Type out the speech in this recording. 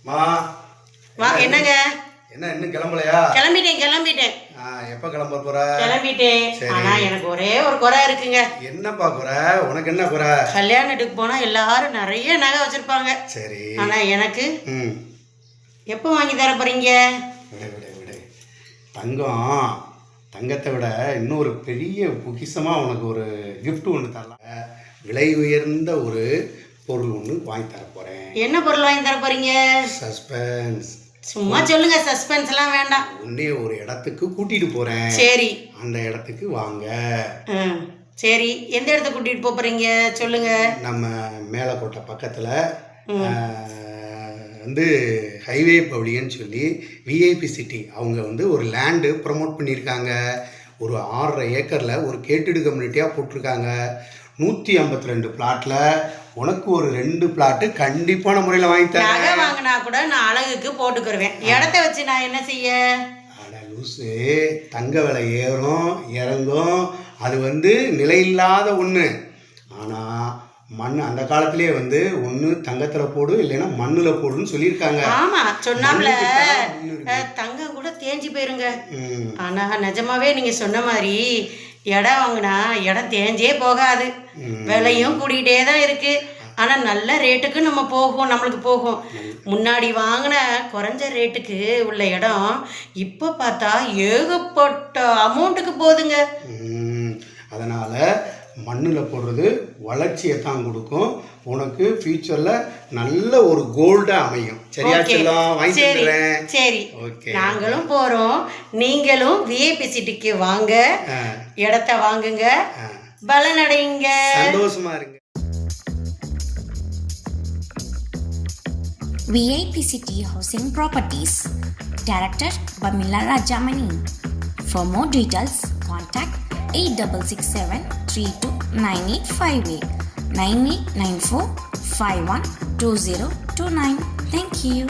மா வா என்னங்க? என்ன இன்னும் கிளம்பலையா? கிளம்பிட்டேன். எப்ப கிளம்ப போற? கிளம்பிட்டேன். ஆனா எனக்கு ஒரே ஒரு குறை இருக்குங்க. என்னப்பா குறை? உனக்கு என்ன குறை? கல்யாணத்துக்கு போனா எல்லாரும் நிறைய நகை வச்சிருப்பாங்க. சரி. ஆனா எனக்கு எப்போ வாங்கி தர போறீங்க? விடு. தங்கத்தை விட இன்னொரு பெரிய பொக்கிஷமா உனக்கு ஒரு gift ஒன்று தரலாம். விலை உயர்ந்த ஒரு பொருள் ஒன்று வாங்கி தர போறேன். என்ன பொருள் வாங்கி தர போறீங்க? சஸ்பென்ஸ். சும்மா சொல்லுங்க, சஸ்பென்ஸ் எல்லாம் வேண்டாம். உன்னை ஒரு இடத்துக்கு கூட்டிட்டு போறேன். சரி. அந்த இடத்துக்கு வாங்க. சரி, எந்த இடத்துக்கு கூட்டிட்டு போறீங்க சொல்லுங்க. நம்ம மேலக்கோட்டை பக்கத்துல வந்து ஹைவே பவுலியன்னு சொல்லி விஐபி சிட்டி அவங்க வந்து ஒரு லேண்டு ப்ரமோட் பண்ணியிருக்காங்க. ஒரு 6.5 ஏக்கரில் ஒரு கேட்டடு கம்யூனிட்டியாக போட்டிருக்காங்க. 152 பிளாட்டில் உனக்கு ஒரு 2 பிளாட்டு கண்டிப்பான முறையில் வாங்கி தரேன். நகை வாங்கினா கூட நான் அழகுக்கு போட்டுக்கிருவேன். இடத்த வச்சு நான் என்ன செய்ய? அட லூசு, தங்க விலை ஏறும் இறங்கும், அது வந்து நிலையில்லாத ஒன்று. ஆனால் மண் அந்த காலத்திலேயே வந்து ஒன்று தங்கத்தில் போடு இல்லைன்னா மண்ணில் போடுன்னு சொல்லியிருக்காங்க. ஆமாம், சொன்னாம்ல தங்கம் கூட தேஞ்சு போயிருங்க. ஆனால் நிஜமாவே நீங்கள் சொன்ன மாதிரி இடம் வாங்கினா இடம் தேஞ்சே போகாது. விலையும் கூடிக்கிட்டே தான் இருக்கு. ஆனால் நல்ல ரேட்டுக்கு நம்மளுக்கு போகும். முன்னாடி வாங்கின குறைஞ்ச ரேட்டுக்கு உள்ள இடம் இப்போ பார்த்தா ஏகப்பட்ட அமௌண்ட்டுக்கு போகுதுங்க. அதனால் மண்ணில் போடுறது வளர்ச்சியை தான் கொடுக்கும். உனக்கு ஃபியூச்சரில் நல்ல ஒரு கோல்டாக அமையும். சரியா? செல்லம் வாங்கி தரேன். சரி, நாங்களும் போகிறோம். நீங்களும் விஐபி சிட்டிக்கு வாங்க, இடத்த வாங்குங்க, பலனடைங்க, சந்தோஷமா இருங்க. VIP City Housing Properties, Director Bamila Rajamani. For more details, contact 8667329858 9894512029. Thank you.